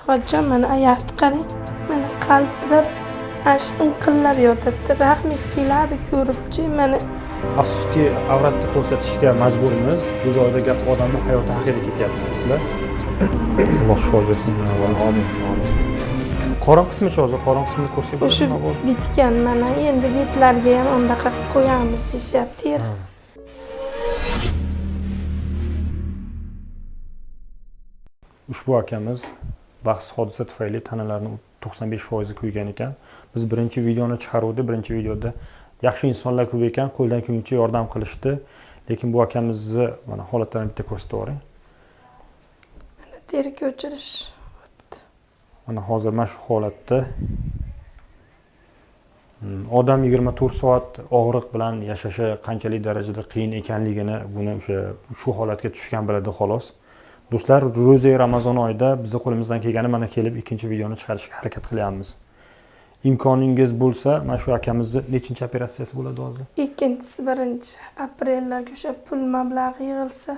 Ho'jajon, mana oyoqni qarang. Mana qaltirab, inqillab yotibdi. Rahmingiz keladi ko'ribchi, mana. Afsuski, avratni ko'rsatishga majburmiz. Bu joyda gap odamning hayoti haqida ketyapti, do'stlar. Alloh shifo bersin. Amin. Qorin qismichi hozir, qorin qismini ko'rsak bo'ladimi? O'sha bitgan mana, endi betlarga ham undaqa qilib qo'yamiz deyapti. Ushbu akamiz baxtsiz hodisa tufayli tanalarini 95% kuygan ekan. Biz birinchi videoni chiqaruvdi. Birinchi videoda yaxshi insonlar ko'p ekan, qo'ldan kelguncha yordam qilishdi. Lekin bu akamizni mana holatlarini bitta ko'rsatib o'ring. Mana teri ko'chirish. Mana hozir mana shu holatda odam 24 soat og'riq bilan yashashi qanchalik darajada qiyin ekanligini buni shu holatga tushgan biladi xolos. Do'stlar, ro'za Ramazon oyida bizning qo'limizdan kelgani mana kelib ikkinchi videoni chiqarishga harakat qilyapmiz. Imkoningiz bo'lsa, mana shu akamizni nechinchi operatsiyasi bo'ladi hozir? Ikkinchisi 1-aprellarga o'sha pul mablag'i yig'ilsa.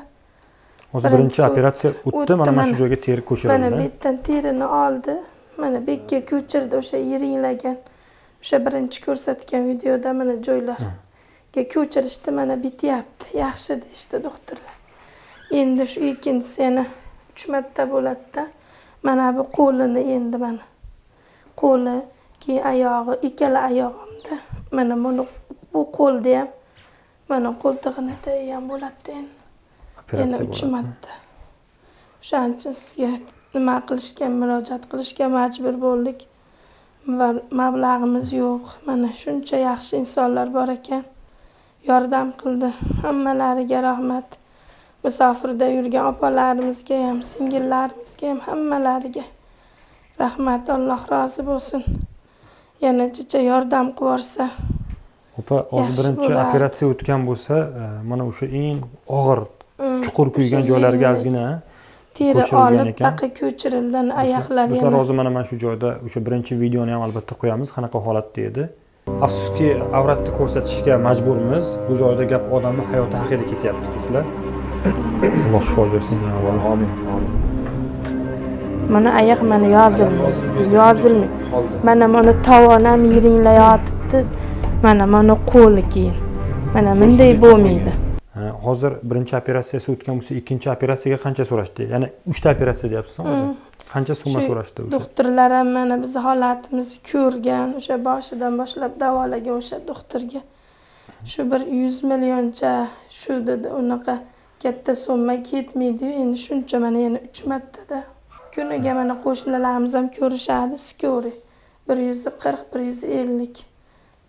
Hozir birinchi operatsiya o'tdi, mana shu joyga teri ko'chirildi. Mana bu yerdan terini oldi. Mana bekka ko'chirdi o'sha yiringlagan. O'sha birinchi ko'rsatgan videoda mana joylarga ko'chirishdi, mana bityapti. Yaxshi deydi doktorlar. Endi shu ikkinchisi yana 3 marta bo'ladi-da. Mana bu qo'lini endi mana. Qo'li, keyin oyog'i, ikkala oyog'imda. Mana bu qo'lda ham mana qo'ltig'ida ham bo'ladi endi. Yana 3 marta. O'shaning uchun sizga nima qilishga, murojaat qilishga majbur bo'ldik. Mablag'imiz yo'q. Mana shuncha yaxshi insonlar bor ekan. Yordam qildi. Hammalariga rahmat. Musofirda yurgan opalarimizga ham, singillarimizga ham hammalariga rahmat. Alloh rozi bo'lsin. Yana chicha yordam qilsa. Opa, hozir birinchi operatsiya o'tgan bo'lsa, mana o'sha eng og'ir chuqur kuygan joylarga ozgina teri olib, baqa ko'chirildi oyoqlari. Do'stlar, hozir mana shu joyda o'sha birinchi videoni ham albatta qo'yamiz, qanaqa holatda edi. Afsuski, avratni ko'rsatishga majburmiz. Bu joyda gap odamning hayoti haqida ketyapti, do'stlar. Alloh shifo bersin. Amin. Mana oyoq mana yozilmaydi. Mana tovonam yiringlayotibdi. Mana qo'li keyin. Mana bunday bo'lmaydi. Hozir birinchi operatsiyasi o'tgan bo'lsa, ikkinchi operatsiyaga qancha so'rashdi? Ya'ni 3 ta operatsiya deyapsiz hozir. Qancha summa so'rashdi o'sha? Doktorlar ham mana biz holatimizni ko'rgan, o'sha boshidan boshlab davolagan o'sha doktorga. Shu bir 100 millioncha shu dedi, unaqa katta summa ketmaydi-yu, endi shuncha mana yana 3 martada. Kuniga mana qo'shnilarimiz ham ko'rishadi, skori. 140, 150.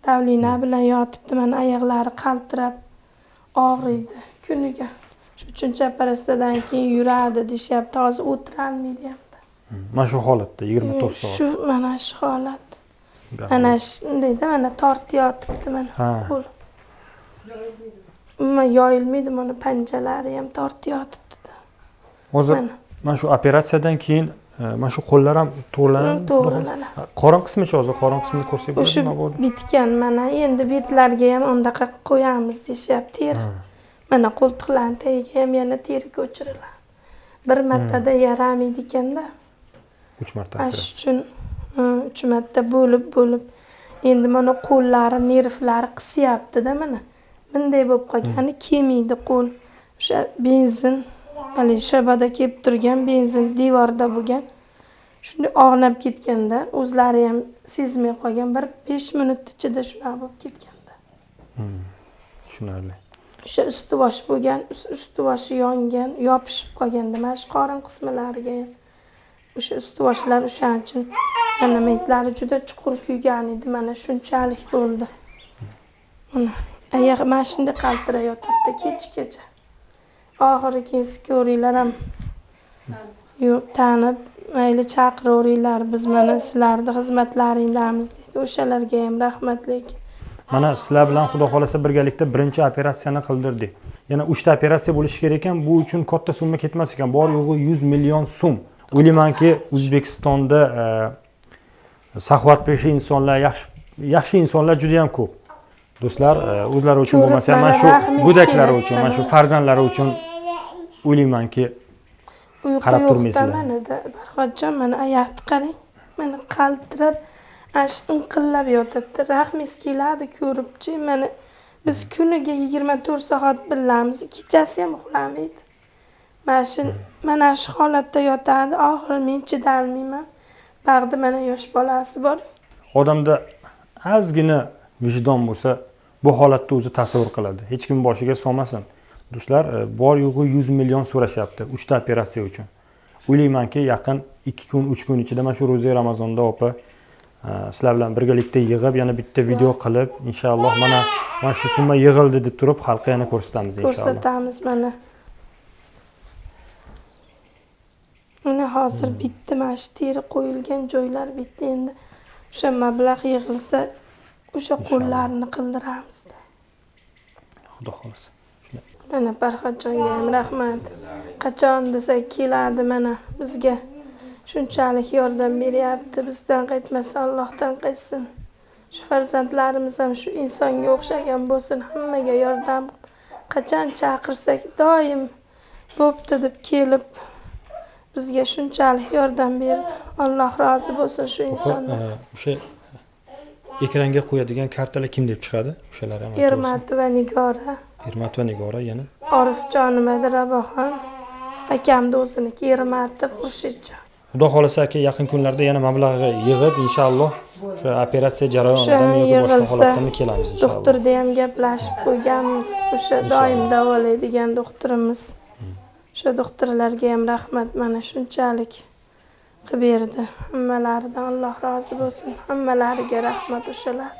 Davlina bilan yotibdi, mana oyoqlari qaltirab og'riydi kuniga. Shu 3-operatsiyadan keyin yuradi deyapti, hozir o'tira olmaydi hamda. Mana shu holatda 24 soat. Shu mana shu holat. Mana shundayda mana tortiyotibdi mana qo'l. Yoyilmaydi, mana panjalari ham tortiyotibdi. Hozir mana shu operatsiyadan keyin mana shu qo'llar ham to'g'rilanadi. Qorin qismichi hozir, qorin qismini ko'rsak bo'ladimi? Bitgan mana, endi betlarga ham undaqa qilib qo'yamiz deyapti teri. Mana qo'ltiqlarning tagiga ham yana teri ko'chiriladi. Bir martada yaramaydi ekanda. 3 marta. Shuning uchun 3 marta bo'lib endi mana qo'llari, nervlari qisyapti-da mana. Bunday bo'lib qolgani kelmaydi qo'l. O'sha benzin, hali shabada kelib turgan benzin devorda bo'lgan. Shunday og'nab ketganda o'zlari ham sezmay qolgan, bir 5 minut ichida shunaqa bo'lib ketganda. Tushunarli. O'sha usti-bosh bo'lgan, usti-boshi yongan, yopishib qolganda mana shu qorin qismlariga ham. O'sha usti-boshlar o'shaning uchun elementlari juda chuqur kuygan edi, mana shunchalik bo'ldi. Mana oyoq mana shunday qaltirayotibdi kech-kecha. Oxiri keyin ko'ringlar ham yo'q tanib, mayli chaqiravringlar, biz mana sizlarning xizmatlaringdamiz deydi. O'shalarga ham rahmat lekin. Mana sizlar bilan xudo xolasa birgalikda birinchi operatsiyani qildirdik. Yana 3 ta operatsiya bo'lishi kerak ekan, bu uchun katta summa ketmas ekan. Bor yo'g'i 100 million so'm. O'ylaymanki, O'zbekistonda saxovatpeshi insonlar, yaxshi insonlar juda ham ko'p. Do'stlar, o'zlari uchun bo'lmasa, mana shu go'daklari uchun, mana shu farzandlari uchun o'ylaymanki, uyqu qarab yo'qda turmaysizlar. manada Farhodjon, mana oyoqni qarang. Mana qaltirab, ash inqillab yotibdi. Rahmingiz keladi ko'ribchi. Mana biz kuniga 24 soat bilamiz, kechasi ham uxlamaydi. Mana shu holatda yotadi. Oxiri men chidolmayman. Bag'da mana yosh bolasi bor. Odamda ozgina vijdon bo'lsa, bu holatni o'zi tasavvur qiladi. Hech kim boshiga solmasin. Do'stlar, bor yo'g'i 100 million so'rashyapti 3 ta operatsiya uchun. O'ylaymanki, yaqin 2 kun, 3 kun ichida mana shu ro'za Ramazonda opa sizlar bilan birgalikda yig'ib, yana bitta video qilib, inshaalloh mana shu summa yig'ildi deb turib, xalqqa yana ko'rsatamiz inshaalloh. Ko'rsatamiz mana. Mana hozir bitdi, mana shu teri qo'yilgan joylar bitdi. Endi o'sha mablag' yig'ilsa, o'sha qo'llarni qildiramiz. Xudo xolasa. Mana Farhodjonga ham rahmat. Qachon desa keladi, mana bizga shunchalik yordam beryapti. Bizdan qaytmasa Allohdan qaytsin. Shu farzandlarimiz ham shu insonga o'xshagan bo'lsin, hammaga yordam. Qachon chaqirsak doim bo'pti deb kelib bizga shunchalik yordam berdi. Alloh rozi bo'lsin shu insondan. O'sha ekranga qo'yadigan kartalar kim deb chiqadi? O'shalar ham Ermatova Nigora, Ermatova Nigora, yana Orifjon Madiraboxon, akamni o'ziniki Ermatov Xurshidjon. Xudo xolasa aka, yaqin kunlarda yana mablag'i yig'ib, inshaalloh o'sha operatsiya jarayonida yoki boshqa holatda kelamiz inshaalloh. Doktorda ham gaplashib qo'yganmiz. O'sha doim davolaydigan doktorimiz. O'sha doktorlarga ham rahmat, mana shunchalik qilib berdi. Hammalaridan Alloh rozi bo'lsin. Hammalariga rahmat o'shalar.